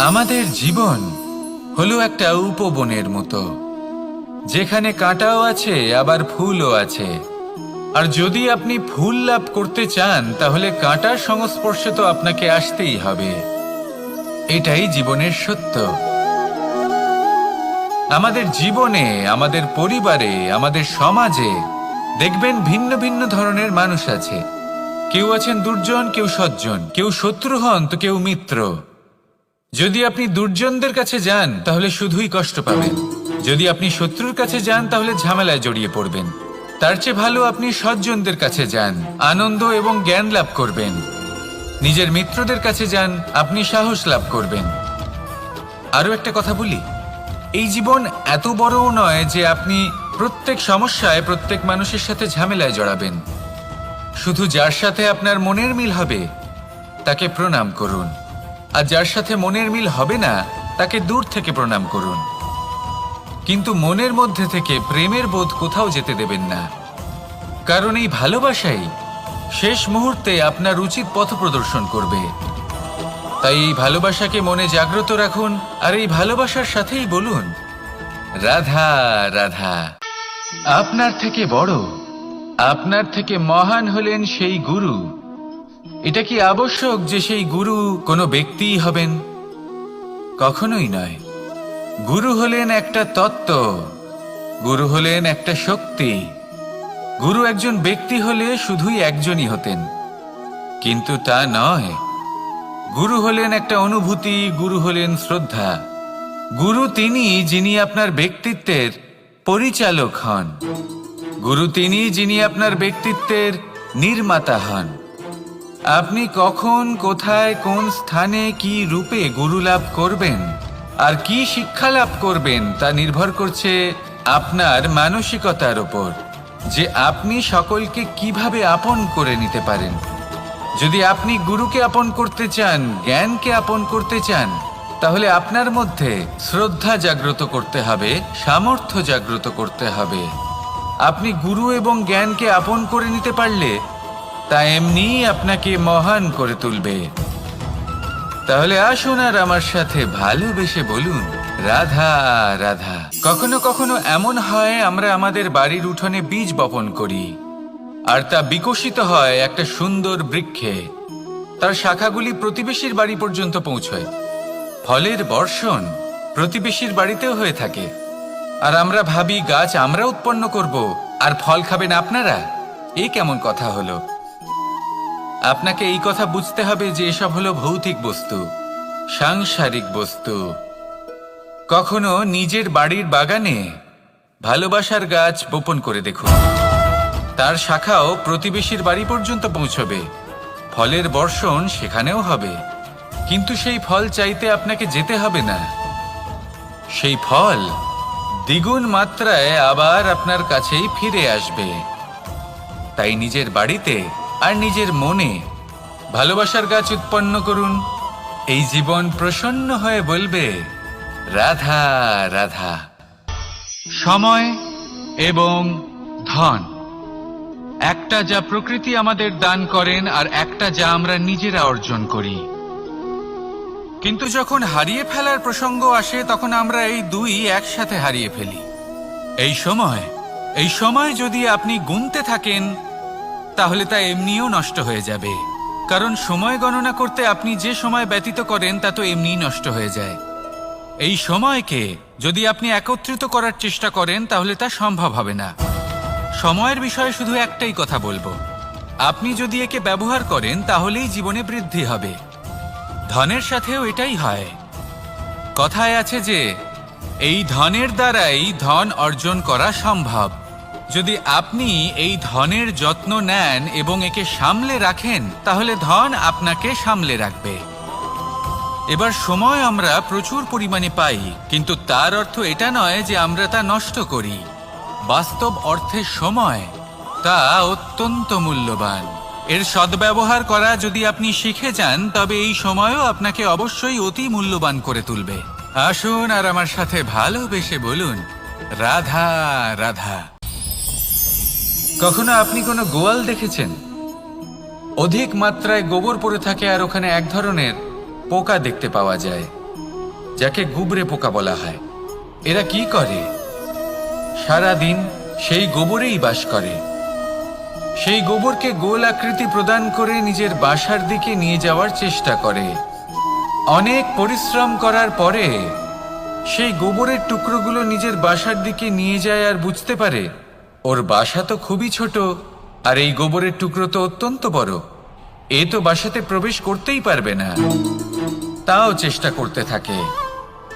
আমাদের জীবন হলো একটা উপবনের মতো, যেখানে কাঁটাও আছে আবার ফুলও আছে। আর যদি আপনি ফুল লাভ করতে চান তাহলে কাঁটার সংস্পর্শে তো আপনাকে আসতেই হবে। এটাই জীবনের সত্য। আমাদের জীবনে, আমাদের পরিবারে, আমাদের সমাজে দেখবেন ভিন্ন ভিন্ন ধরনের মানুষ আছে। কেউ আছেন দুর্জন, কেউ সজ্জন, কেউ শত্রু হন তো কেউ মিত্র। যদি আপনি দুর্জনদের কাছে যান তাহলে শুধুই কষ্ট পাবেন, যদি আপনি শত্রুর কাছে যান তাহলে ঝামেলায় জড়িয়ে পড়বেন। তার চেয়ে ভালো আপনি সজ্জনদের কাছে যান, আনন্দ এবং জ্ঞান লাভ করবেন। নিজের মিত্রদের কাছে যান, আপনি সাহস লাভ করবেন। আরও একটা কথা বলি, এই জীবন এত বড়ও নয় যে আপনি প্রত্যেক সমস্যায় প্রত্যেক মানুষের সাথে ঝামেলায় জড়াবেন। শুধু যার সাথে আপনার মনের মিল হবে তাকে প্রণাম করুন, আর যার সাথে মনের মিল হবে না তাকে দূর থেকে প্রণাম করুন। কিন্তু মনের মধ্যে থেকে প্রেমের বোধ কোথাও যেতে দেবেন না, কারণ এই ভালোবাসাই শেষ মুহূর্তে আপনার উচিত পথ প্রদর্শন করবে। তাই এই ভালোবাসাকে মনে জাগ্রত রাখুন, আর এই ভালোবাসার সাথেই বলুন, রাধা রাধা। আপনার থেকে বড়, আপনার থেকে মহান হলেন সেই গুরু। এটা কি আবশ্যক যে সেই গুরু কোনো ব্যক্তিই হবেন? কখনোই নয়। গুরু হলেন একটা তত্ত্ব, গুরু হলেন একটা শক্তি। গুরু একজন ব্যক্তি হলে শুধুই একজনই হতেন, কিন্তু তা নয়। গুরু হলেন একটা অনুভূতি, গুরু হলেন শ্রদ্ধা। গুরু তিনি যিনি আপনার ব্যক্তিত্বের পরিচালক হন। গুরু তিনি যিনি আপনার ব্যক্তিত্বের নির্মাতা হন। আপনি কখন, কোথায়, কোন স্থানে, কি রূপে গুরু লাভ করবেন আর কি শিক্ষা লাভ করবেন তা নির্ভর করছে আপনার মানসিকতার উপর, যে আপনি সকলকে কিভাবে আপন করে নিতে পারেন। যদি আপনি গুরুকে আপন করতে চান, জ্ঞানকে আপন করতে চান, তাহলে আপনার মধ্যে শ্রদ্ধা জাগ্রত করতে হবে, সামর্থ্য জাগ্রত করতে হবে। আপনি গুরু এবং জ্ঞানকে আপন করে নিতে পারলে তা এমনিই আপনাকে মহান করে তুলবে। তাহলে আসুন আর আমার সাথে ভালোবেসে বলুন, রাধা রাধা। কখনো কখনো এমন হয় আমরা আমাদের বাড়ির উঠোনে বীজ বপন করি, আর তা বিকশিত হয় একটা সুন্দর বৃক্ষে। তার শাখাগুলি প্রতিবেশীর বাড়ি পর্যন্ত পৌঁছয়। ফলের বর্ষণ প্রতিবেশীর বাড়িতেও হয়ে থাকে। আর আমরা ভাবি গাছ আমরা উৎপন্ন করব আর ফল খাবেন আপনারা। এই কেমন কথা হলো? আপনাকে এই কথা বুঝতে হবে যে এসব হলো ভৌতিক বস্তু, সাংসারিক বস্তু। কখনো নিজের বাড়ির বাগানে ভালোবাসার গাছ বপন করে দেখুন। তার শাখাও প্রতিবেশীর বাড়ি পর্যন্ত পৌঁছবে, ফলের বর্ষণ সেখানেও হবে। কিন্তু সেই ফল চাইতে আপনাকে যেতে হবে না, সেই ফল দ্বিগুণ মাত্রায় আবার আপনার কাছেই ফিরে আসবে। তাই নিজের বাড়িতে আর নিজের মনে ভালোবাসার গাছ উৎপন্ন করুন। এই জীবন প্রসন্ন হয়ে বলবে, রাধা রাধা। সময় এবং ধন, একটা যা প্রকৃতি আমাদের দান করেন আর একটা যা আমরা নিজেরা অর্জন করি। কিন্তু যখন হারিয়ে ফেলার প্রসঙ্গ আসে তখন আমরা এই দুই একসাথে হারিয়ে ফেলি। এই সময় যদি আপনি গুনতে থাকেন তাহলে তা এমনিও নষ্ট হয়ে যাবে, কারণ সময় গণনা করতে আপনি যে সময় ব্যতীত করেন তা তো এমনিই নষ্ট হয়ে যায়। এই সময়কে যদি আপনি একত্রিত করার চেষ্টা করেন তাহলে তা সম্ভব হবে না। সময়ের বিষয়ে শুধু একটাই কথা বলবো, আপনি যদি একে ব্যবহার করেন তাহলেই জীবনে বৃদ্ধি হবে। ধনের সাথেও এটাই হয়। কথায় আছে যে এই ধনের দ্বারাই ধন অর্জন করা সম্ভব। যদি আপনি এই ধনের যত্ন নেন এবং একে সামলে রাখেন তাহলে ধন আপনাকে সামলে রাখবে। এবার সময় আমরা প্রচুর পরিমাণে পাই, কিন্তু তার অর্থ এটা নয় যে আমরা তা নষ্ট করি। বাস্তব অর্থে সময় তা অত্যন্ত মূল্যবান। এর সদ্ব্যবহার করা যদি আপনি শিখে যান তবে এই সময়ও আপনাকে অবশ্যই অতি মূল্যবান করে তুলবে। আসুন আর আমার সাথে ভালোবেসে বলুন, রাধা রাধা। কখনো আপনি কোনো গোয়াল দেখেছেন? অধিক মাত্রায় গোবর পড়ে থাকে আর ওখানে এক ধরনের পোকা দেখতে পাওয়া যায়। যাকে গুবরে পোকা বলা হয়। এরা কি করে? সারাদিন সেই গোবরেই বাস করে। সেই গোবরকে গোল আকৃতি প্রদান করে নিজের বাসার দিকে নিয়ে যাওয়ার চেষ্টা করে। অনেক পরিশ্রম করার পরে সেই গোবরের টুকরোগুলো নিজের বাসার দিকে নিয়ে যায় আর বুঝতে পারে ওর বাসা তো খুবই ছোট, আর এই গোবরের টুকরো তো অত্যন্ত বড়। এ তো বাসাতে প্রবেশ করতেই পারবে না। তাও চেষ্টা করতে থাকে,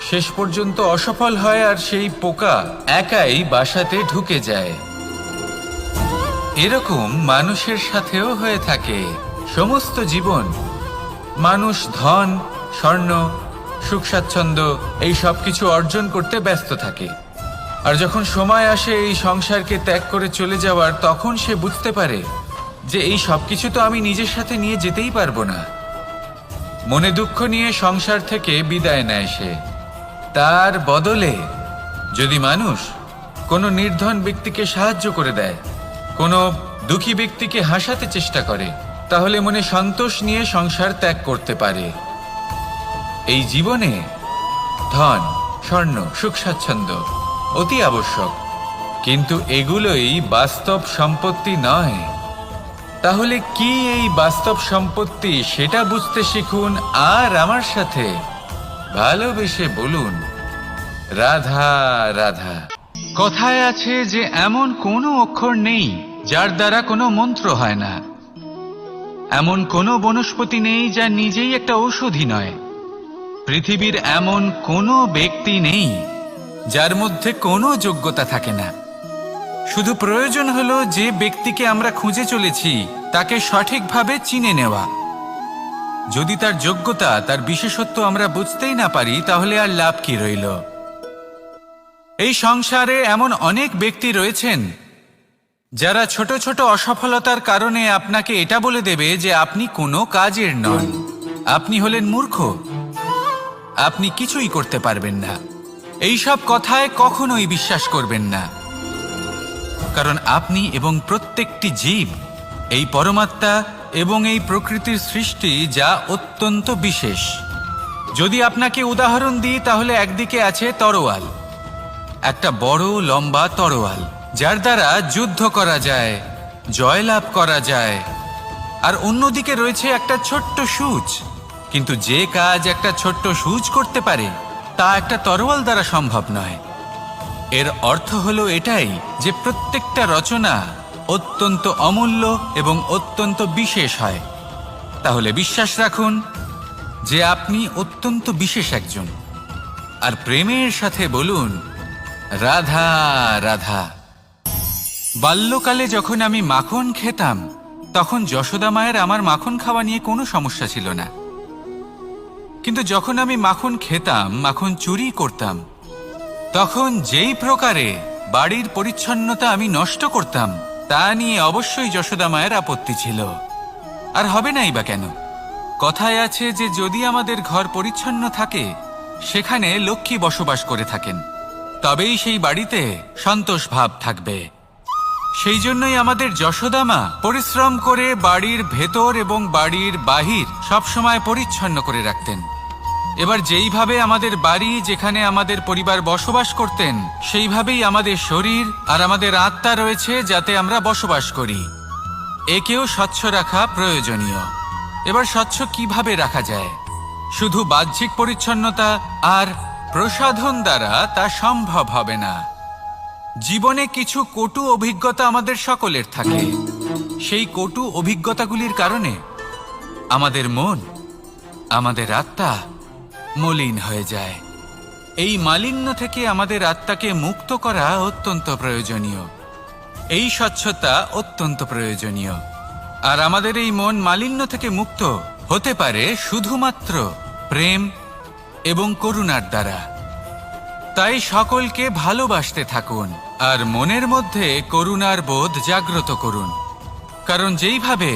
শেষ পর্যন্ত অসফল হয় আর সেই পোকা একাই বাসাতে ঢুকে যায়। এরকম মানুষের সাথেও হয়ে থাকে। সমস্ত জীবন মানুষ ধন, স্বর্ণ, সুখ স্বাচ্ছন্দ্য এই সব কিছু অর্জন করতে ব্যস্ত থাকে। আর যখন সময় আসে এই সংসারকে ত্যাগ করে চলে যাওয়ার, তখন সে বুঝতে পারে যে এই সব কিছু তো আমি নিজের সাথে নিয়ে যেতেই পারবো না। মনে দুঃখ নিয়ে সংসার থেকে বিদায় নেয় সে। তার বদলে যদি মানুষ কোনো নির্ধন ব্যক্তিকে সাহায্য করে দেয়, কোনো দুঃখী ব্যক্তিকে হাসাতে চেষ্টা করে, তাহলে মনে সন্তোষ নিয়ে সংসার ত্যাগ করতে পারে। এই জীবনে ধন, স্বর্ণ, সুখ স্বাচ্ছন্দ্য অতি আবশ্যক, কিন্তু এগুলোই বাস্তব সম্পত্তি নয়। তাহলে কি এই বাস্তব সম্পত্তি, সেটা বুঝতে শিখুন আর আমার সাথে ভালোবেসে বলুন রাধা রাধা। কথায় আছে যে এমন কোনো অক্ষর নেই যার দ্বারা কোনো মন্ত্র হয় না। এমন কোনো বনস্পতি নেই যা নিজেই একটা ঔষধি নয়। পৃথিবীর এমন কোনো ব্যক্তি নেই যার মধ্যে কোনো যোগ্যতা থাকে না। শুধু প্রয়োজন হলো যে ব্যক্তিকে আমরা খুঁজে চলেছি তাকে সঠিকভাবে চিনে নেওয়া। যদি তার যোগ্যতা, তার বিশেষত্ব আমরা বুঝতেই না পারি, তাহলে আর লাভ কি রইল? এই সংসারে এমন অনেক ব্যক্তি রয়েছেন যারা ছোট ছোট অসফলতার কারণে আপনাকে এটা বলে দেবে যে আপনি কোনো কাজের নন, আপনি হলেন মূর্খ, আপনি কিছুই করতে পারবেন না। এই সব কথায় কখনোই বিশ্বাস করবেন না, কারণ আপনি এবং প্রত্যেকটি জীব এই পরমাত্মা এবং এই প্রকৃতির সৃষ্টি, যা অত্যন্ত বিশেষ। যদি আপনাকে উদাহরণ দিই, তাহলে একদিকে আছে তরোয়াল, একটা বড় লম্বা তরোয়াল, যার দ্বারা যুদ্ধ করা যায়, জয়লাভ করা যায়। আর অন্যদিকে রয়েছে একটা ছোট্ট সূচ, কিন্তু যে কাজ একটা ছোট্ট সূচ করতে পারে তা একটা তরোয়াল দ্বারা সম্ভব নয়। এর অর্থ হলো এটাই যে প্রত্যেকটা রচনা অত্যন্ত অমূল্য এবং অত্যন্ত বিশেষ হয়। তাহলে বিশ্বাস রাখুন যে আপনি অত্যন্ত বিশেষ একজন, আর প্রেমের সাথে বলুন রাধা রাধা। বাল্যকালে যখন আমি মাখন খেতাম, তখন যশোদা মায়ের আমার মাখন খাওয়া নিয়ে কোনো সমস্যা ছিল না। কিন্তু যখন আমি মাখন খেতাম, মাখন চুরি করতাম, তখন যেই প্রকারে বাড়ির পরিচ্ছন্নতা আমি নষ্ট করতাম, তা নিয়ে অবশ্যই যশোদা মায়ের আপত্তি ছিল। আর হবে নাই বা কেন? কথায় আছে যে যদি আমাদের ঘর পরিচ্ছন্ন থাকে, সেখানে লক্ষ্মী বসবাস করে থাকেন, তবেই সেই বাড়িতে সন্তোষ ভাব থাকবে। সেই জন্যই আমাদের যশোদা মা পরিশ্রম করে বাড়ির ভেতর এবং বাড়ির বাহির সবসময় পরিচ্ছন্ন করে রাখতেন। এবার যেইভাবে আমাদের বাড়ি, যেখানে আমাদের পরিবার বসবাস করতেন, সেইভাবেই আমাদের শরীর আর আমাদের আত্মা রয়েছে, যাতে আমরা বসবাস করি। একেও স্বচ্ছ রাখা প্রয়োজনীয়। এবার স্বচ্ছ কিভাবে রাখা যায়? শুধু বাহ্যিক পরিচ্ছন্নতা আর প্রসাধন দ্বারা তা সম্ভব হবে না। জীবনে কিছু কটু অভিজ্ঞতা আমাদের সকলের থাকে। সেই কটু অভিজ্ঞতাগুলির কারণে আমাদের মন, আমাদের আত্মা মলিন হয়ে যায়। এই মালিন্য থেকে আমাদের আত্মাকে মুক্ত করা অত্যন্ত প্রয়োজনীয়। এই স্বচ্ছতা অত্যন্ত প্রয়োজনীয়। আর আমাদের এই মন মালিন্য থেকে মুক্ত হতে পারে শুধুমাত্র প্রেম এবং করুণার দ্বারা। তাই সকলকে ভালোবাসতে থাকুন আর মনের মধ্যে করুণার বোধ জাগ্রত করুন। কারণ যেইভাবে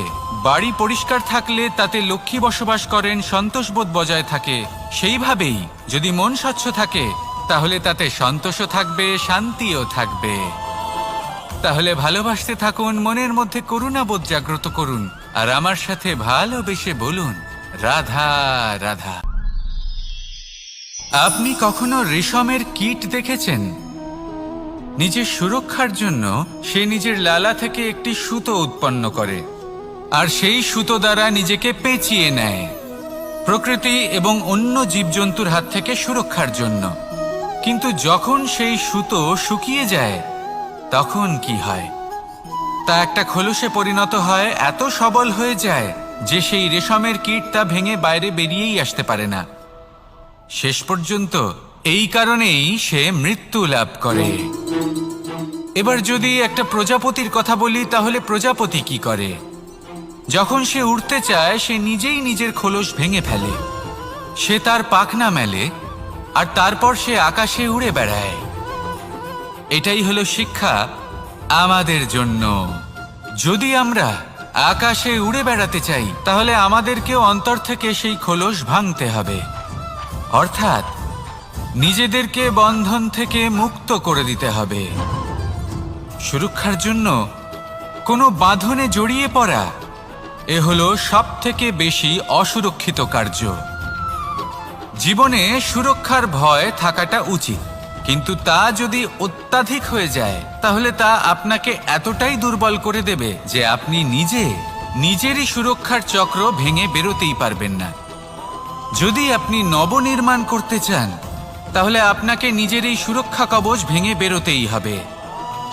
বাড়ি পরিষ্কার থাকলে তাতে লক্ষ্মী বসবাস করেন, সন্তোষবোধ বজায় থাকে, সেইভাবেই যদি মন স্বচ্ছ থাকে, তাহলে তাতে সন্তোষও থাকবে, শান্তিও থাকবে। তাহলে ভালোবাসতে থাকুন, মনের মধ্যে করুণাবোধ জাগ্রত করুন, আর আমার সাথে ভালোবেসে বলুন রাধা রাধা। আপনি কখনো রেশমের কীট দেখেছেন? নিজের সুরক্ষার জন্য সে নিজের লালা থেকে একটি সুতো উৎপন্ন করে আর সেই সুতো দ্বারা নিজেকে পেঁচিয়ে নেয় প্রকৃতি এবং অন্য জীবজন্তুর হাত থেকে সুরক্ষার জন্য। কিন্তু যখন সেই সুতো শুকিয়ে যায় তখন কি হয়? তা একটা খোলসে পরিণত হয়, এত সবল হয়ে যায় যে সেই রেশমের কীট তা ভেঙে বাইরে বেরিয়েই আসতে পারে না। শেষ পর্যন্ত এই কারণেই সে মৃত্যু লাভ করে। এবার যদি একটা প্রজাপতির কথা বলি, তাহলে প্রজাপতি কি করে? যখন সে উড়তে চায় সে নিজেই নিজের খোলস ভেঙে ফেলে, সে তার পাখনা মেলে আর তারপর সে আকাশে উড়ে বেড়ায়। এটাই হলো শিক্ষা আমাদের জন্য। যদি আমরা আকাশে উড়ে বেড়াতে চাই তাহলে আমাদেরকেও অন্তর থেকে সেই খোলস ভাঙতে হবে, অর্থাৎ নিজেদেরকে বন্ধন থেকে মুক্ত করে দিতে হবে। সুরক্ষার জন্য কোনো বাঁধনে জড়িয়ে পড়া এ হলো সবথেকে বেশি অসুরক্ষিত কার্য। জীবনে সুরক্ষার ভয় থাকাটা উচিত, কিন্তু তা যদি অত্যাধিক হয়ে যায় তাহলে তা আপনাকে এতটাই দুর্বল করে দেবে যে আপনি নিজেরই সুরক্ষার চক্র ভেঙে বেরোতেই পারবেন না। যদি আপনি নবনির্মাণ করতে চান তাহলে আপনাকে নিজের এই সুরক্ষা কবচ ভেঙে বেরোতেই হবে,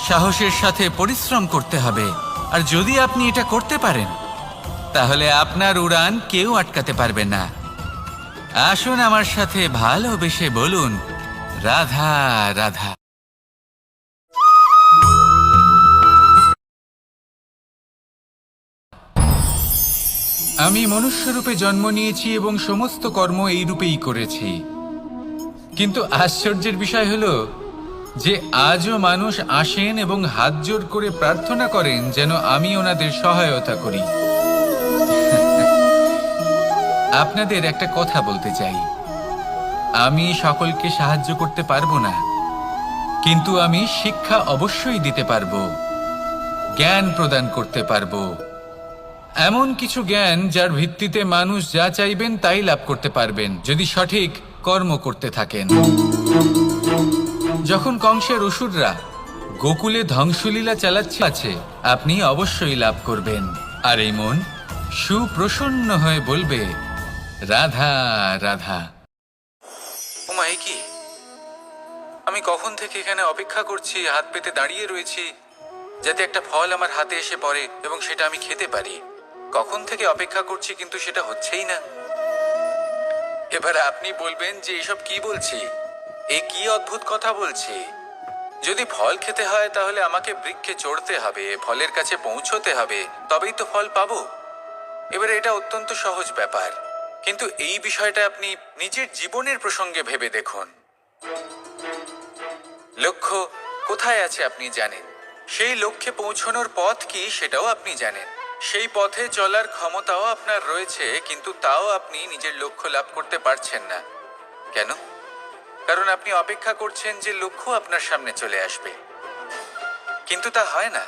সাহসের সাথে পরিশ্রম করতে হবে। আর যদি আপনি এটা করতে পারেন তাহলে আপনার উড়ান কেউ আটকাতে পারবে না। আসুন আমার সাথে ভালোবেসে বলুন, রাধা রাধা। আমি মনুষ্যরূপে জন্ম নিয়েছি এবং সমস্ত কর্ম এই রূপেই করেছি, কিন্তু আশ্চর্যের বিষয় হলো যে আজও মানুষ আসেন এবং হাত জোড় করে প্রার্থনা করেন যেন আমি ওনাদের সহায়তা করি। আপনাদের একটা কথা বলতে চাই, আমি সকলকে সাহায্য করতে পারবো না, কিন্তু আমি শিক্ষা অবশ্যই দিতে পারবো, জ্ঞান প্রদান করতে পারবো। এমন কিছু জ্ঞান যার ভিত্তিতে মানুষ যা চাইবেন তাই লাভ করতে পারবেন যদি সঠিক কর্ম করতে থাকেন। যখন কংসের অসুররা গোকুলে ধ্বংসলীলা চালাচ্ছে, আপনি অবশ্যই লাভ করবেন। আর এই মন সুপ্রসন্ন হয়ে বলবে, রাধা রাধা। ওমাই কি, আমি কখন থেকে এখানে অপেক্ষা করছি, হাত পেতে দাঁড়িয়ে রয়েছি যাতে একটা ফল আমার হাতে এসে পড়ে এবং সেটা আমি খেতে পারি। কখন থেকে অপেক্ষা করছি, কিন্তু সেটা হচ্ছেই না। এবার আপনি বলবেন যে এসব কি বলছি, এ কি অদ্ভুত কথা বলছি। যদি ফল খেতে হয় তাহলে আমাকে বৃক্ষে চড়তে হবে, ফলের কাছে পৌঁছতে হবে, তবেই তো ফল পাবো। এবারে এটা অত্যন্ত সহজ ব্যাপার, কিন্তু এই বিষয়টা আপনি নিজের জীবনের প্রসঙ্গে ভেবে দেখুন। লক্ষ্য কোথায় আছে আপনি জানেন, সেই লক্ষ্যে পৌঁছানোর পথ কি সেটাও আপনি জানেন, সেই পথে চলার ক্ষমতাও আপনার রয়েছে, কিন্তু তাও আপনি নিজের লক্ষ্য লাভ করতে পারছেন না। কেন? কারণ আপনি অপেক্ষা করছেন যে লক্ষ্য আপনার সামনে চলে আসবে, কিন্তু তা হয় না।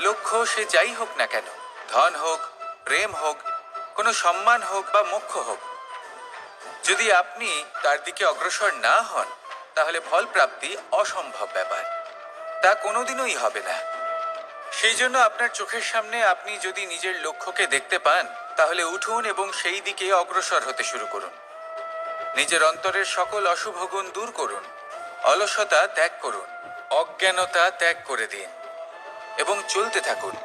লক্ষ্য সে যাই হোক না কেন, ধন হোক, প্রেম হোক, কোনো সম্মান হোক বা মোক্ষ হোক, যদি আপনি তার দিকে অগ্রসর না হন তাহলে ফল প্রাপ্তি অসম্ভব ব্যাপার, তা কোনোদিনই হবে না। সেই জন্য আপনার চোখের সামনে আপনি যদি নিজের লক্ষ্যকে দেখতে পান তাহলে উঠুন এবং সেই দিকে অগ্রসর হতে শুরু করুন। নিজের অন্তরের সকল অশুভ গুণ দূর করুন, অলসতা ত্যাগ করুন, অজ্ঞানতা ত্যাগ করে দিন এবং চলতে থাকুন।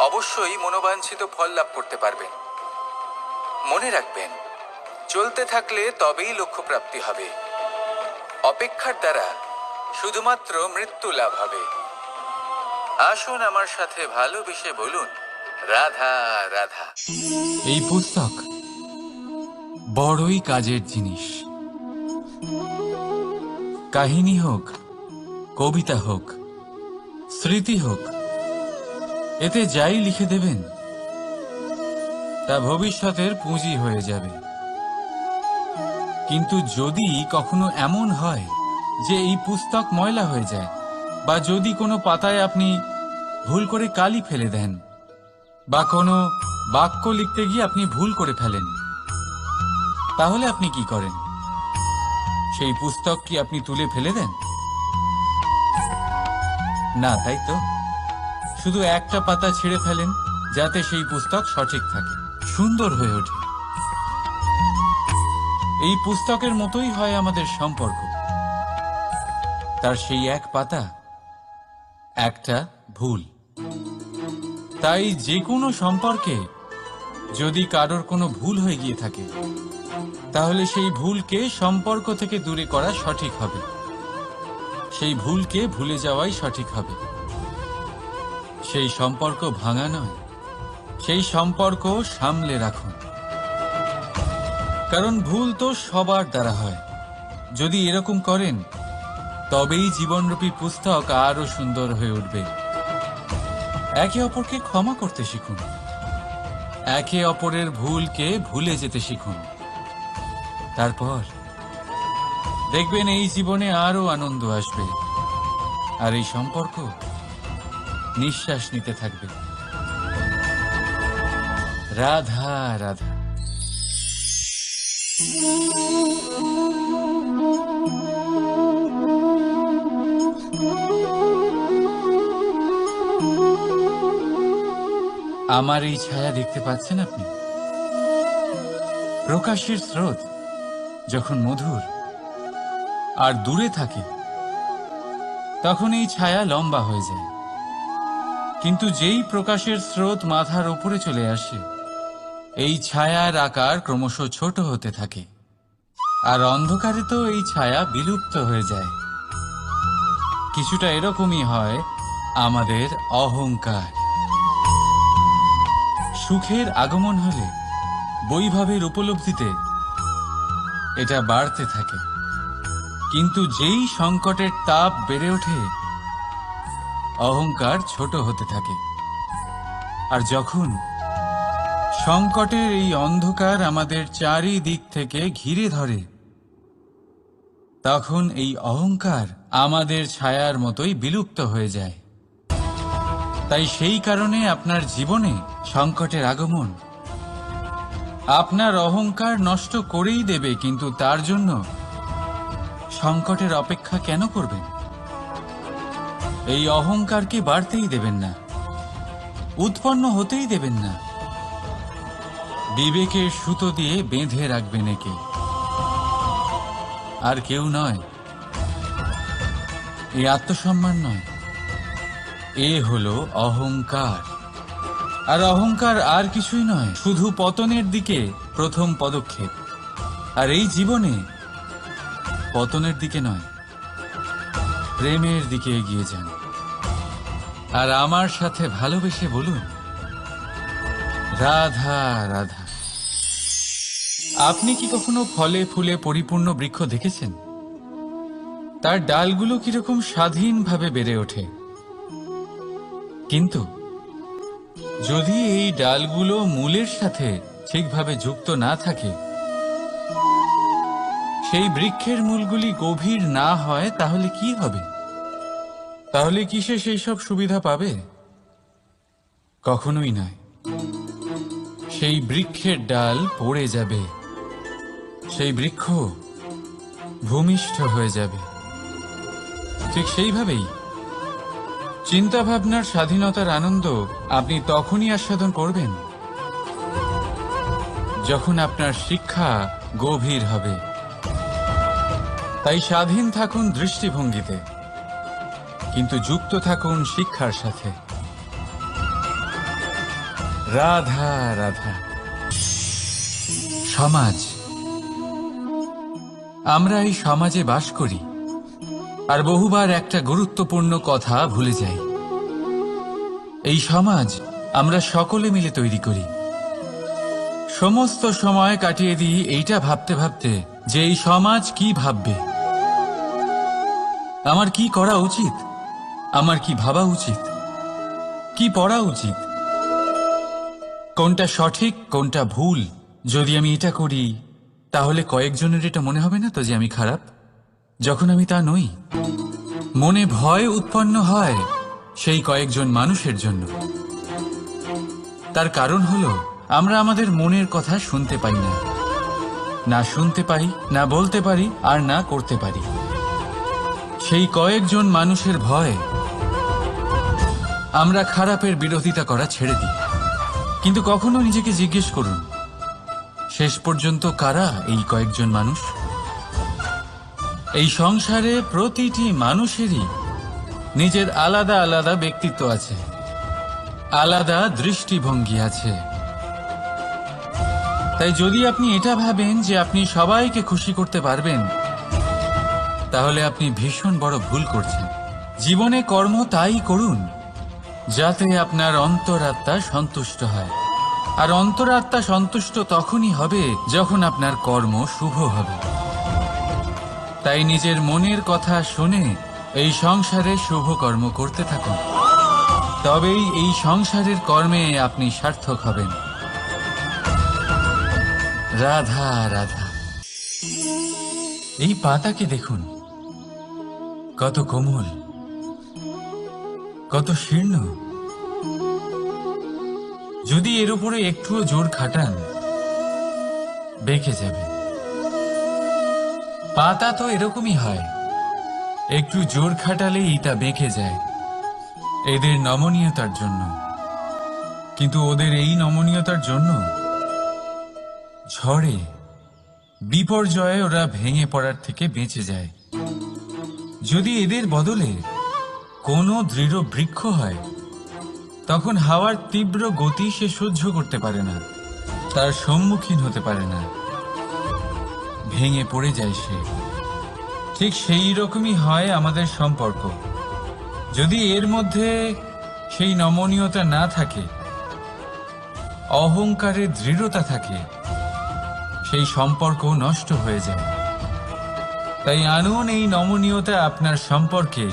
অবশ্যই মনোবাঞ্ছিত ফল লাভ করতে পারবেন। মনে রাখবেন, চলতে থাকলে তবেই লক্ষ্য প্রাপ্তি হবে। অপেক্ষার দ্বারা শুধুমাত্র মৃত্যু লাভ হবে। আসুন আমার সাথে ভালোবেসে বলুন, রাধা রাধা। এই পুস্তক বড়ই কাজের জিনিস। কাহিনী হোক, কবিতা হোক, স্মৃতি হোক, এতে যাই লিখে দেবেন তা ভবিষ্যতের পুঁজি হয়ে যাবে। কিন্তু যদি কখনো এমন হয় যে এই পুস্তক ময়লা হয়ে যায়, বা যদি কোনো পাতায় আপনি ভুল করে কালি ফেলে দেন, বা কোনো বাক্য লিখতে গিয়ে আপনি ভুল করে ফেলেন, তাহলে আপনি কি করেন? সেই পুস্তক কি আপনি তুলে ফেলে দেন? না, তাই তো। শুধু একটা পাতা ছিঁড়ে ফেলেন, যাতে সেই পুস্তক সঠিক থাকে, সুন্দর হয়ে ওঠে। এই পুস্তকের মতোই হয় আমাদের সম্পর্ক। তার সেই এক পাতা, একটা ভুল। তাই যে কোনো সম্পর্কে যদি কারোর কোনো ভুল হয়ে গিয়ে থাকে, তাহলে সেই ভুলকে সম্পর্ক থেকে দূরে করা সঠিক হবে। সেই ভুলকে ভুলে যাওয়াই সঠিক হবে। সেই সম্পর্ক ভাঙা নয়, সেই সম্পর্ক সামলে রাখুন। কারণ ভুল তো সবার দ্বারা হয়। যদি এরকম করেন, তবেই জীবনরূপী পুস্তক আরো সুন্দর হয়ে উঠবে। একে অপরকে ক্ষমা করতে শিখুন। একে অপরের ভুলকে ভুলে যেতে শিখুন। তারপর দেখবেন এই জীবনে আরো আনন্দ আসবে, আর এই সম্পর্ক নিঃশ্বাস নিতে থাকবে। রাধা রাধা। আমার এই ছায়া দেখতে পাচ্ছেন আপনি? প্রকাশের স্রোত যখন মধুর আর দূরে থাকে, তখন এই ছায়া লম্বা হয়ে যায়। কিন্তু যেই প্রকাশের স্রোত মাথার উপরে চলে আসে, এই ছায়ার আকার ক্রমশ ছোট হতে থাকে। আর অন্ধকারে তো এই ছায়া বিলুপ্ত হয়ে যায়। কিছুটা এরকমই হয় আমাদের অহংকার। সুখের আগমন হলে, বৈভবের উপলব্ধিতে এটা বাড়তে থাকে। কিন্তু যেই সংকটের তাপ বেড়ে ওঠে, অহংকার ছোট হতে থাকে। আর যখন সংকটের এই অন্ধকার আমাদের চারিদিক থেকে ঘিরে ধরে, তখন এই অহংকার আমাদের ছায়ার মতোই বিলুপ্ত হয়ে যায়। তাই সেই কারণে আপনার জীবনে সংকটের আগমন আপনার অহংকার নষ্ট করেই দেবে, কিন্তু তার জন্য সংকটের অপেক্ষা কেন করবেন? এই অহংকারকে বাড়তেই দেবেন না, উৎপন্ন হতেই দেবেন না। বিবেকের সুতো দিয়ে বেঁধে রাখবেন একে, আর কেউ নয়। এই আত্মসম্মান নয়, এ হলো অহংকার। আর অহংকার আর কিছুই নয়, শুধু পতনের দিকে প্রথম পদক্ষেপ। আর এই জীবনে পতনের দিকে নয়, প্রেমের দিকে এগিয়ে যান। আর আমার সাথে ভালোবেসে বলুন, রাধা রাধা। আপনি কি কখনো ফলে ফুলে পরিপূর্ণ বৃক্ষ দেখেছেন? তার ডালগুলো কিরকম স্বাধীনভাবে বেড়ে ওঠে। কিন্তু যদি এই ডালগুলো মূলের সাথে ঠিকভাবে যুক্ত না থাকে, সেই বৃক্ষের মূলগুলি গভীর না হয়, তাহলে কি হবে? তাহলে কি সে সেই সব সুবিধা পাবে? কখনোই নয়। সেই বৃক্ষের ডাল পড়ে যাবে, সেই বৃক্ষ ভূমিষ্ঠ হয়ে যাবে। ঠিক সেইভাবেই চিন্তা ভাবনার স্বাধীনতার আনন্দ আপনি তখনই আস্বাদন করবেন, যখন আপনার শিক্ষা গভীর হবে। তাই স্বাধীন থাকুন দৃষ্টিভঙ্গিতে, কিন্তু যুক্ত থাকুন শিক্ষার সাথে। রাধা রাধা। সমাজ। আমরা এই সমাজে বাস করি, আর বহুবার একটা গুরুত্বপূর্ণ কথা ভুলে যাই। এই সমাজ আমরা সকলে মিলে তৈরি করি। সমস্ত সময় কাটিয়ে দিই এইটা ভাবতে ভাবতে যে এই সমাজ কি ভাববে, আমার কি করা উচিত, আমার কি ভাবা উচিত, কি পড়া উচিত, কোনটা সঠিক কোনটা ভুল। যদি আমি এটা করি, তাহলে কয়েকজনের এটা মনে হবে না তো যে আমি খারাপ, যখন আমি তা নই। মনে ভয় উৎপন্ন হয় সেই কয়েকজন মানুষের জন্য। তার কারণ হলো আমরা আমাদের মনের কথা শুনতে পাই না। না শুনতে পারি, না বলতে পারি, আর না করতে পারি। সেই কয়েকজন মানুষের ভয়ে আমরা খারাপের বিরোধিতা করা ছেড়ে দিই। কিন্তু কখনো নিজেকে জিজ্ঞেস করুন, শেষ পর্যন্ত কারা এই কয়েকজন মানুষ? এই সংসারে প্রতিটি মানুষেরই নিজের আলাদা আলাদা ব্যক্তিত্ব আছে, আলাদা দৃষ্টিভঙ্গি আছে। তাই যদি আপনি এটা ভাবেন যে আপনি সবাইকে খুশি করতে পারবেন, তাহলে আপনি ভীষণ বড় ভুল করছেন। জীবনে কর্ম তাই করুন যাতে আপনার অন্তরাত্মা সন্তুষ্ট হয়, আর অন্তরাত্মা সন্তুষ্ট তখনই হবে যখন আপনার কর্ম শুভ হবে। তাই নিজের মনের কথা শুনে এই সংসারে শুভ কর্ম করতে থাকুন, তবেই এই সংসারের কর্মে আপনি সার্থক হবেন। রাধা রাধা। এই পাতাকে দেখুন, কত কোমল, কত শীর্ণ। যদি এর উপরে একটুও জোর খাটান, বেঁকে যাবে। পাতা তো এরকমই হয়, একটু জোর খাটালেই তা বেঁকে যায় এদের নমনীয়তার জন্য। কিন্তু ওদের এই নমনীয়তার জন্য ঝড়ে, বিপর্যয়ে ওরা ভেঙে পড়ার থেকে বেঁচে যায়। যদি এদের বদলে কোনো দৃঢ় বৃক্ষ হয়, তখন হাওয়ার তীব্র গতি সে সহ্য করতে পারে না, তার সম্মুখীন হতে পারে না, ভেঙে পড়ে যায় সে। ঠিক সেই রকমই হয় আমাদের সম্পর্ক। যদি এর মধ্যে সেই নমনীয়তা না থাকে, অহংকারের দৃঢ়তা থাকে, সেই সম্পর্ক নষ্ট হয়ে যায়। তাই আনুন এই নমনীয়তা আপনার সম্পর্কে,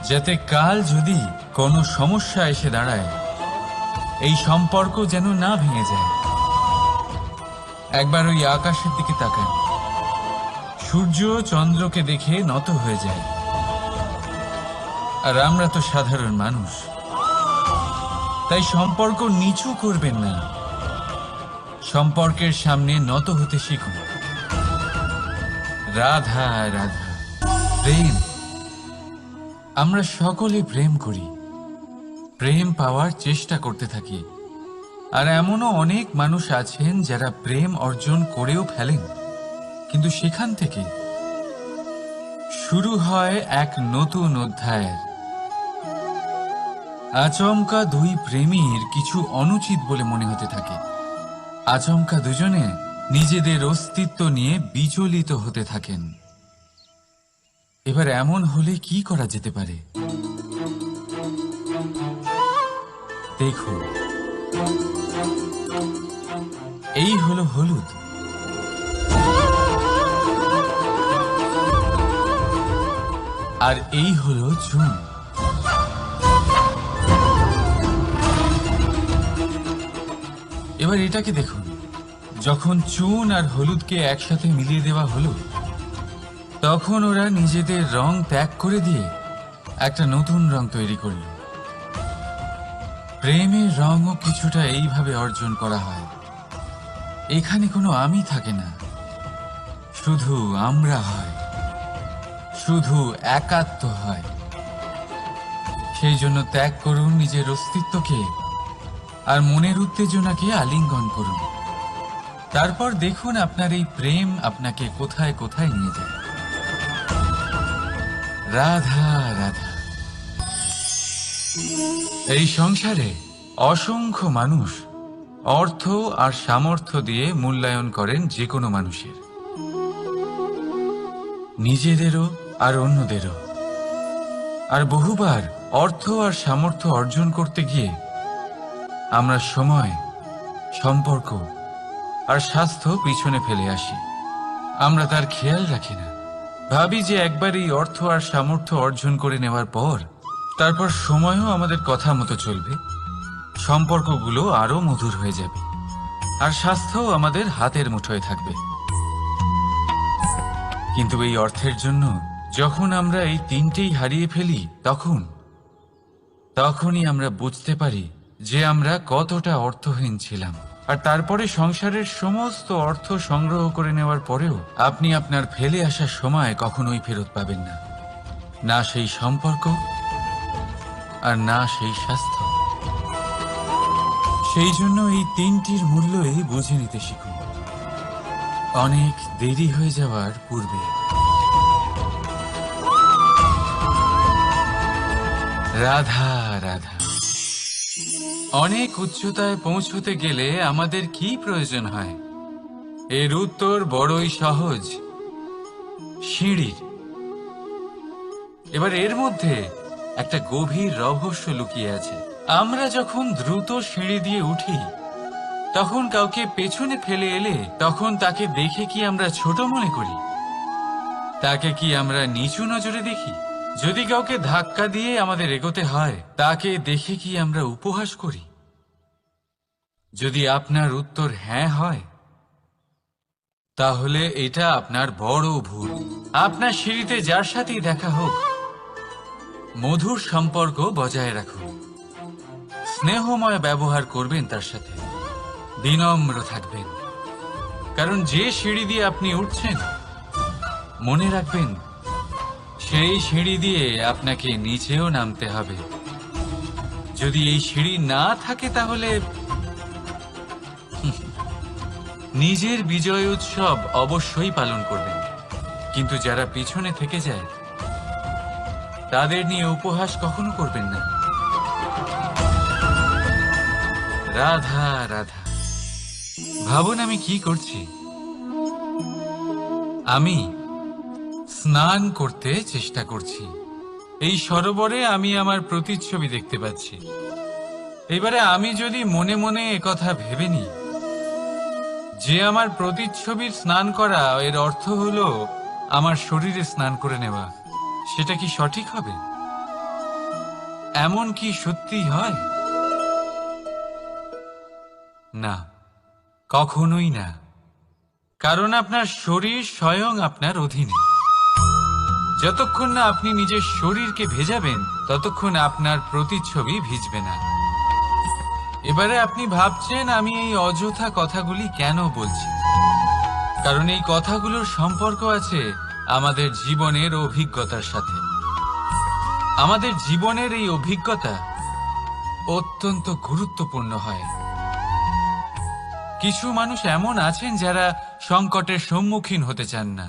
যাতে কাল যদি কোনো সমস্যা এসে দাঁড়ায়, এই সম্পর্ক যেন না ভেঙে যায়। একবার ওই আকাশের দিকে তাকান, সূর্য চন্দ্রকে দেখে নত হয়ে যায়, আর আমরা তো সাধারণ মানুষ। তাই সম্পর্ক নিচু করবেন না, সম্পর্কের সামনে নত হতে শিখুন। রাধা রাধা। প্রেম, আমরা সকলে প্রেম করি, প্রেম পাওয়ার চেষ্টা করতে থাকি। আর এমনও অনেক মানুষ আছেন যারা প্রেম অর্জন করেও ফেলেন, কিন্তু সেখান থেকে শুরু হয় এক নতুন অধ্যায়ের। আচমকা দুই প্রেমীর কিছু অনুচিত বলে মনে হতে থাকে। আচমকা দুজনে নিজেদের অস্তিত্ব নিয়ে বিচলিত হতে থাকেন। এবার এমন হলে কি করা যেতে পারে? দেখুন, এই হলো হলুদ, আর এই হলো চুন। এবার এটাকে দেখুন, যখন চুন আর হলুদকে একসাথে মিলিয়ে দেওয়া হলো, তখন ওরা নিজেদের রং ত্যাগ করে দিয়ে একটা নতুন রং তৈরি করল। প্রেমের রঙও কিছুটা এইভাবে অর্জন করা হয়। এখানে কোনো আমি থাকে না, শুধু আমরা হয়, শুধু একাত্ম হয়। সেই জন্য ত্যাগ করুন নিজের অস্তিত্বকে, আর মনের উত্তেজনাকে আলিঙ্গন করুন। তারপর দেখুন আপনার এই প্রেম আপনাকে কোথায় কোথায় নিয়ে যায়। রাধা রাধা। এই সংসারে অসংখ্য মানুষ অর্থ আর সামর্থ্য দিয়ে মূল্যায়ন করেন যে কোনো মানুষের, নিজেদেরও আর অন্যদেরও। আর বহুবার অর্থ আর সামর্থ্য অর্জন করতে গিয়ে আমরা সময়, সম্পর্ক আর স্বাস্থ্য পিছনে ফেলে আসি। আমরা তার খেয়াল রাখি না। ভাবি যে একবার এই অর্থ আর সামর্থ্য অর্জন করে নেওয়ার পর তারপর সময়ও আমাদের কথা মতো চলবে, সম্পর্কগুলো আরো মধুর হয়ে যাবে, আর স্বাস্থ্যও আমাদের হাতের মুঠোয় থাকবে। কিন্তু এই অর্থের জন্য যখন আমরা এই তিনটেই হারিয়ে ফেলি, তখনই আমরা বুঝতে পারি যে আমরা কতটা অর্থহীন ছিলাম, আর তারপরে সংসারের সমস্ত অর্থ সংগ্রহ করে নেওয়ার পরেও আপনি আপনার ফেলে আসা সময় কখনোই ফেরত পাবেন না, না সেই সম্পর্ক আর না সেই স্বাস্থ্য। সেই জন্য এই তিনটির মূল্যই বুঝে নিতে শিখুন অনেক দেরি হয়ে যাওয়ার পূর্বে। রাধা রাধা। অনেক উচ্চতায় পৌঁছতে গেলে আমাদের কি প্রয়োজন হয়? এর উত্তর বড়ই সহজ, সিঁড়ির। এবার এর মধ্যে একটা গভীর রহস্য লুকিয়ে আছে। আমরা যখন দ্রুত সিঁড়ি দিয়ে উঠি, তখন কাউকে পেছনে ফেলে এলে তখন তাকে দেখে কি আমরা ছোট মনে করি? তাকে কি আমরা নিচু নজরে দেখি? যদি কাউকে ধাক্কা দিয়ে আমাদের এগোতে হয়, তাকে দেখে কি আমরা উপহাস করি? যদি আপনার উত্তর হ্যাঁ হয়, তাহলে এটা আপনার বড় ভুল। আপনার সিঁড়িতে যার সাথেই দেখা হোক, মধুর সম্পর্ক বজায় রাখুন, স্নেহময় ব্যবহার করবেন তার সাথে, বিনম্র থাকবেন। কারণ যে সিঁড়ি দিয়ে আপনি উঠছেন, মনে রাখবেন সেই সিঁড়ি দিয়ে আপনাকে নিচেও নামতে হবে। যদি এই সিঁড়ি না থাকে তাহলে নিজের বিজয় উৎসব অবশ্যই পালন করবেন, কিন্তু যারা পিছনে থেকে যায় তাদের নিয়ে উপহাস কখনো করবেন না। রাধা রাধা। ভাবুন আমি কি করছি। আমি স্নান করতে চেষ্টা করছি। এই সরোবরে আমি আমার প্রতিচ্ছবি দেখতে পাচ্ছি। এবারে আমি যদি মনে মনে একথা ভেবে নিই যে আমার প্রতিচ্ছবির স্নান করা, এর অর্থ হলো আমার শরীরে স্নান করে নেওয়া, সেটা কি সঠিক হবে? এমন কি সত্যি হয়? না, কখনোই না। কারণ আপনার শরীর স্বয়ং আপনার অধীনে। যতক্ষণ না আপনি নিজের শরীরকে ভেজাবেন, ততক্ষণ আপনার প্রতিচ্ছবি ভিজবে না। এবারে আপনি ভাবছেন আমি এই অযথা কথাগুলি কেন বলছি। কারণ এই কথাগুলোর সম্পর্ক আছে আমাদের জীবনের অভিজ্ঞতার সাথে। আমাদের জীবনের এই অভিজ্ঞতা অত্যন্ত গুরুত্বপূর্ণ হয়। কিছু মানুষ এমন আছেন যারা সংকটের সম্মুখীন হতে চান না,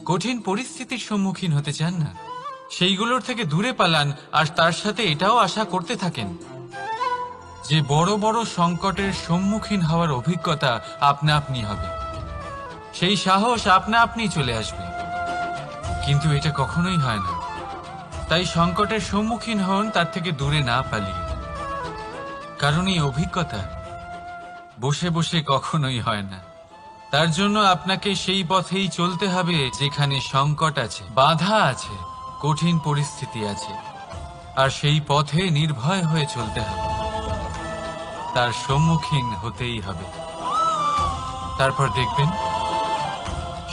কঠিন পরিস্থিতির সম্মুখীন হতে চান না, সেইগুলোর থেকে দূরে পালান, আর তার সাথে এটাও আশা করতে থাকেন যে বড় বড় সংকটের সম্মুখীন হওয়ার অভিজ্ঞতা আপনা আপনি হবে, সেই সাহস আপনা আপনি চলে আসবে। কিন্তু এটা কখনোই হয় না। তাই সংকটের সম্মুখীন হন তার থেকে দূরে না পালিয়ে। কারণ এই অভিজ্ঞতা বসে বসে কখনোই হয় না। তার জন্য আপনাকে সেই পথেই চলতে হবে যেখানে সংকট আছে, বাধা আছে, কঠিন পরিস্থিতি আছে, আর সেই পথে নির্ভয় হয়ে চলতে হবে। তার সম্মুখীন হতেই হবে। তারপর দেখবেন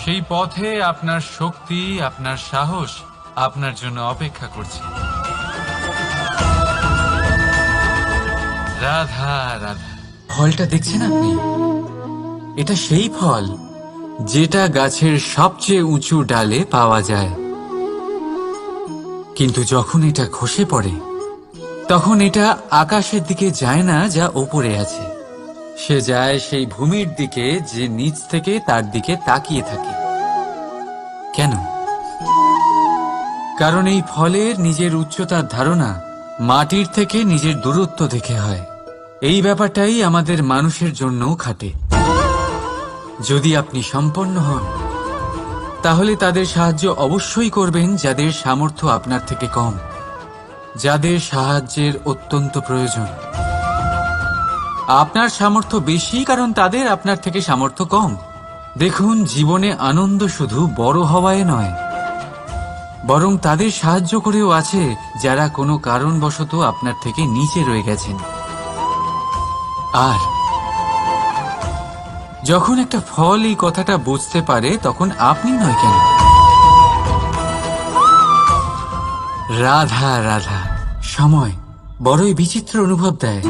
সেই পথে আপনার শক্তি, আপনার সাহস আপনার জন্য অপেক্ষা করছে। রাধা রাধা। ফলটা দেখছেন আপনি? এটা সেই ফল যেটা গাছের সবচেয়ে উঁচু ডালে পাওয়া যায়, কিন্তু যখন এটা খসে পড়ে তখন এটা আকাশের দিকে যায় না যা ওপরে আছে, সে যায় সেই ভূমির দিকে যে নিচ থেকে তার দিকে তাকিয়ে থাকে। কেন? কারণ এই ফলের নিজের উচ্চতার ধারণা মাটির থেকে নিজের দূরত্ব দেখে হয়। এই ব্যাপারটাই আমাদের মানুষের জন্যও খাটে। যদি আপনি সম্পন্ন হন, তাহলে তাদের সাহায্য অবশ্যই করবেন যাদের সামর্থ্য আপনার থেকে কম, যাদের সাহায্যের অত্যন্ত প্রয়োজন। আপনার সামর্থ্য বেশি কারণ তাদের আপনার থেকে সামর্থ্য কম। দেখুন, জীবনে আনন্দ শুধু বড় হওয়ায় নয়, বরং তাদের সাহায্য করেও আছে যারা কোনো কারণবশত আপনার থেকে নিচে রয়ে গেছেন। আর যখন একটা ফল এই কথাটা বুঝতে পারে, তখন আপনি নয় কেন? রাধা রাধা। সময় বড়ই বিচিত্র অনুভব দেয়।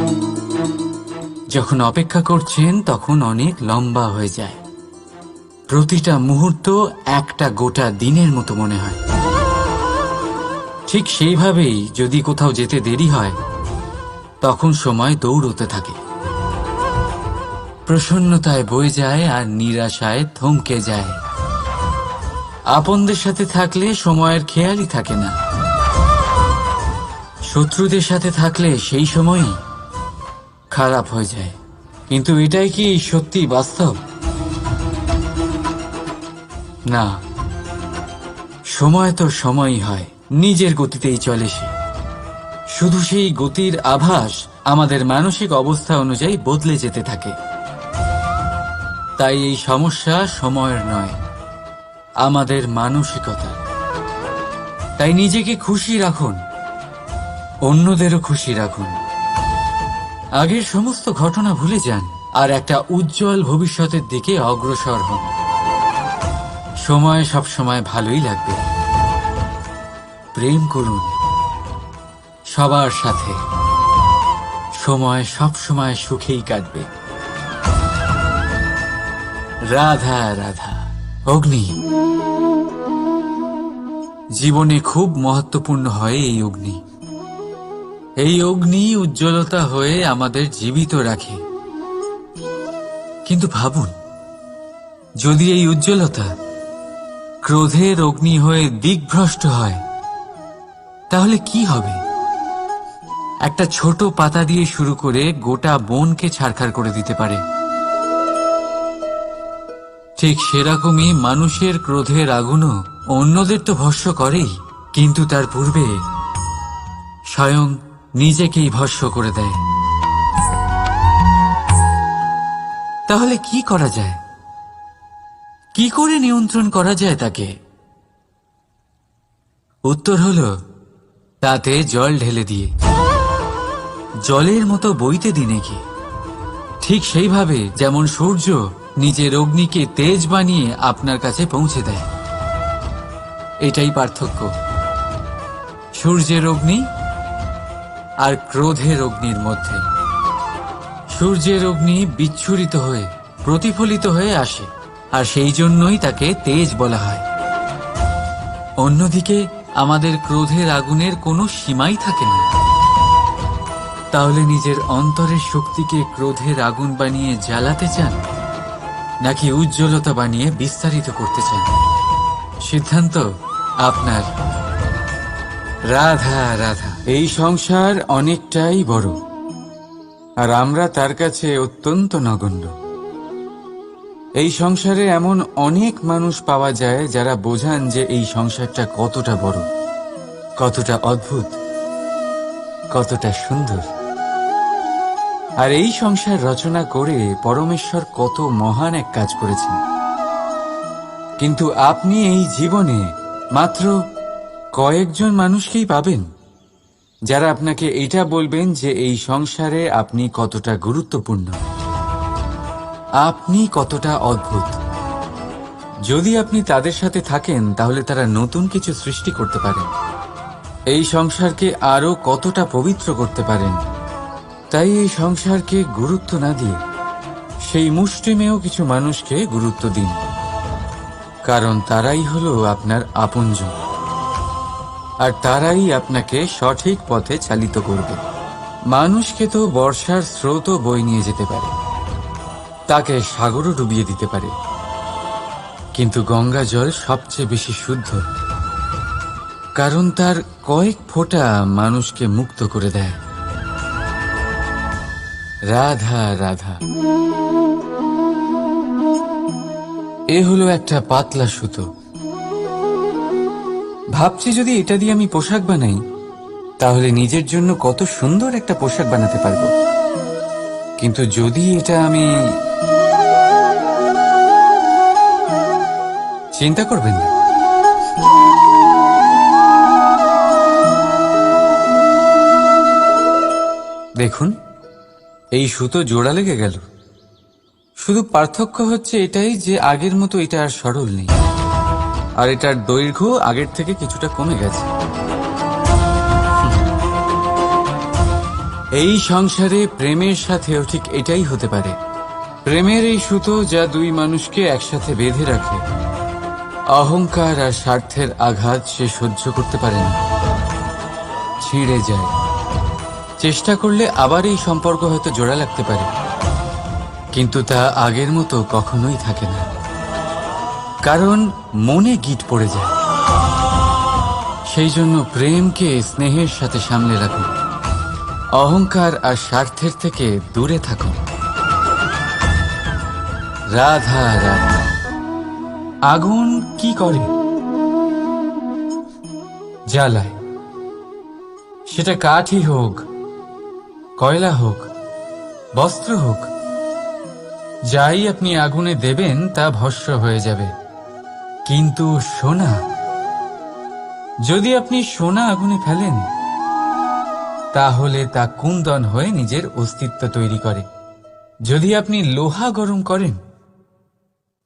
যখন অপেক্ষা করছেন তখন অনেক লম্বা হয়ে যায়। প্রতিটা মুহূর্ত একটা গোটা দিনের মতো মনে হয়। ঠিক সেইভাবেই যদি কোথাও যেতে দেরি হয় তখন সময় দৌড়তে থাকে, প্রসন্নতায় বয়ে যায় আর নিরাশায় থমকে যায়। আপনদের সাথে থাকলে সময়ের খেয়ালই থাকে না, শত্রুদের সাথে থাকলে সেই সময়ই খারাপ হয়ে যায়। কিন্তু এটাই কি সত্যি বাস্তব? না, সময় তো সময়ই হয়, নিজের গতিতেই চলে সে। শুধু সেই গতির আভাস আমাদের মানসিক অবস্থা অনুযায়ী বদলে যেতে থাকে। তাই এই সমস্যা সময়ের নয়, আমাদের মানসিকতা। তাই নিজেকে খুশি রাখুন, অন্যদেরও খুশি রাখুন। আগের সমস্ত ঘটনা ভুলে যান আর একটা উজ্জ্বল ভবিষ্যতের দিকে অগ্রসর হন। সময় সবসময় ভালোই লাগবে। প্রেম করুন সবার সাথে, সময় সবসময় সুখেই কাটবে। রাধা রাধা। অগ্নি জীবনে খুব মহত্বপূর্ণ হয়। এই অগ্নি উজ্জ্বলতা হয়ে আমাদের জীবিত রাখে। কিন্তু ভাবুন, যদি এই উজ্জ্বলতা ক্রোধের অগ্নি হয়ে দিকভ্রষ্ট হয় তাহলে কি হবে? একটা ছোট পাতা দিয়ে শুরু করে গোটা বনকে ছারখার করে দিতে পারে। ঠিক সেরকমই মানুষের ক্রোধের আগুনও অন্যদের তো ভস্ম করেই, কিন্তু তার পূর্বে স্বয়ং নিজেকেই ভস্ম করে দেয়। তাহলে কি করা যায়? কি করে নিয়ন্ত্রণ করা যায় তাকে? উত্তর হলো তাতে জল ঢেলে দিয়ে, জলের মতো বইতে দিন একে। ঠিক সেইভাবে যেমন সূর্য নিজের অগ্নিকে তেজ বানিয়ে আপনার কাছে পৌঁছে দেয়। এটাই পার্থক্য সূর্যের অগ্নি আর ক্রোধের অগ্নির মধ্যে। সূর্যের অগ্নি বিচ্ছুরিত হয়ে প্রতিফলিত হয়ে আসে, আর সেই জন্যই তাকে তেজ বলা হয়। অন্যদিকে আমাদের ক্রোধের আগুনের কোনো সীমাই থাকে না। তাহলে নিজের অন্তরের শক্তিকে ক্রোধের আগুন বানিয়ে জ্বালাতে চান, নাকি উজ্জ্বলতা বানিয়ে বিস্তারিত করতে চান? সিদ্ধান্ত আপনার। রাধা রাধা। এই সংসার অনেকটাই বড়, আর আমরা তার কাছে অত্যন্ত নগণ্য। এই সংসারে এমন অনেক মানুষ পাওয়া যায় যারা বোঝান যে এই সংসারটা কতটা বড়, কতটা অদ্ভুত, কতটা সুন্দর। আর এই সংসার রচনা করে পরমেশ্বর কত মহান এক কাজ করেছেন। কিন্তু আপনি এই জীবনে মাত্র কয়েকজন মানুষকেই পাবেন যারা আপনাকে এটা বলবেন যে এই সংসারে আপনি কতটা গুরুত্বপূর্ণ, আপনি কতটা অদ্ভুত। যদি আপনি তাদের সাথে থাকেন তাহলে তারা নতুন কিছু সৃষ্টি করতে পারেন, এই সংসারকে আরো কতটা পবিত্র করতে পারেন। তাই এই সংসারকে গুরুত্ব না দিয়ে সেই মুষ্টিমেয় কিছু মানুষকে গুরুত্ব দিন, কারণ তারাই হলো আপনার আপনজন, আর তারাই আপনাকে সঠিক পথে চালিত করবে। মানুষকে তো বর্ষার স্রোতও বয়ে নিয়ে যেতে পারে, তাকে সাগরও ডুবিয়ে দিতে পারে, কিন্তু গঙ্গা জল সবচেয়ে বেশি শুদ্ধ, কারণ তার কয়েক ফোঁটা মানুষকে মুক্ত করে দেয়। রাধা রাধা। এ হলো একটা পাতলা সুতো। ভাবছি যদি এটা দিয়ে আমি পোশাক বানাই তাহলে নিজের জন্য কত সুন্দর একটা পোশাক বানাতে পারবো। কিন্তু যদি এটা আমি... চিন্তা করবেন না, দেখুন এই সুতো জোড়া লেগে গেল। শুধু পার্থক্য হচ্ছে এটাই যে আগের মতো এটা আর সরল নেই, আর এটার দৈর্ঘ্য আগের থেকে কিছুটা কমে গেছে। এই সংসারে প্রেমের সাথেও ঠিক এটাই হতে পারে। প্রেমের এই সুতো যা দুই মানুষকে একসাথে বেঁধে রাখে, অহংকার আর স্বার্থের আঘাত সে সহ্য করতে পারে না, ছিঁড়ে যায়। চেষ্টা করলে আবার এই সম্পর্ক হয়তো জোড়া লাগতে পারে, কিন্তু তা আগের মতো কখনোই থাকে না, কারণ মনে গিট পড়ে যায়। সেই জন্য প্রেমকে স্নেহের সাথে সামলে রাখুন, অহংকার আর স্বার্থের থেকে দূরে থাকুন। রাধা রাধা। আগুন কি করে? জ্বালায়। সেটা কাঠই হোক, কয়লা হোক, বস্ত্র হোক, যাই আপনি আগুনে দেবেন তা ভস্ম হয়ে যাবে। কিন্তু সোনা, যদি আপনি সোনা আগুনে ফেলেন তাহলে তা কুন্দন হয়ে নিজের অস্তিত্ব তৈরি করে। যদি আপনি লোহা গরম করেন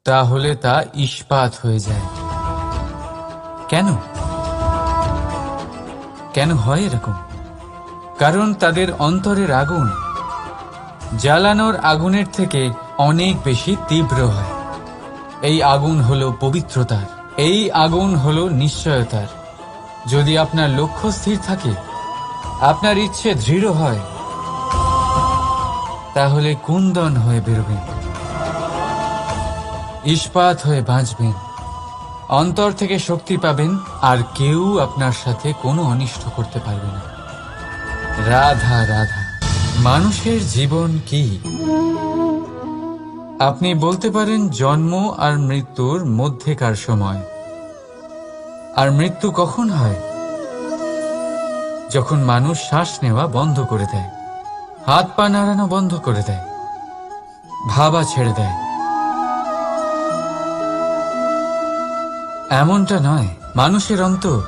তাহলে তা ইস্পাত হয়ে যায়। কেন কেন হয় এরকম? কারণ তাদের অন্তরের আগুন জ্বালানোর আগুনের থেকে অনেক বেশি তীব্র হয়। এই আগুন হলো পবিত্রতার, এই আগুন হলো নিশ্চয়তার। যদি আপনার লক্ষ্য স্থির থাকে, আপনার ইচ্ছে দৃঢ় হয়, তাহলে কুন্দন হয়ে বেরোবেন, ইস্পাত হয়ে বাঁচবেন, অন্তর থেকে শক্তি পাবেন, আর কেউ আপনার সাথে কোনো অনিষ্ট করতে পারবে না। রাধা রাধা। মানুষের জীবন কি? আপনি বলতে পারেন জন্ম আর মৃত্যুর মধ্যেকার সময়। আর মৃত্যু কখন হয়? যখন মানুষ শ্বাস নেওয়া বন্ধ করে দেয়, হাত পা নাড়ানো বন্ধ করে দেয়, ভাবা ছেড়ে দেয়। এমনটা নয়, মানুষের অন্তর।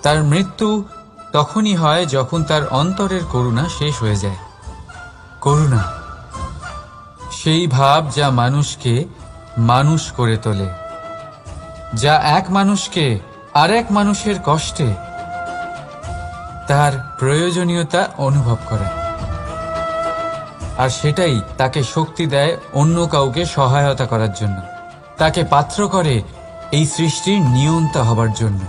তার মৃত্যু তখনই হয় যখন তার অন্তরের করুণা শেষ হয়ে যায়। করুণা সেই ভাব যা মানুষকে মানুষ করে তোলে, যা এক মানুষকে আরেক মানুষের কষ্টে তার প্রয়োজনীয়তা অনুভব করে, আর সেটাই তাকে শক্তি দেয় অন্য কাউকে সহায়তা করার জন্য, তাকে পাত্র করে এই সৃষ্টির নিয়ন্তা হবার জন্য।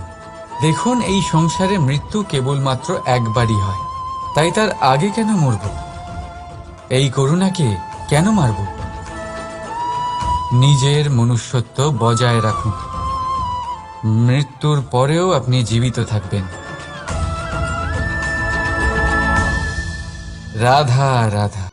দেখুন, এই সংসারে মৃত্যু কেবলমাত্র একবারই হয়, তাই তার আগে কেন মরব? এই করুণাকে কেন মারব? নিজের মনুষ্যত্ব বজায় রাখুন, মৃত্যুর পরেও আপনি জীবিত থাকবেন। রাধা রাধা।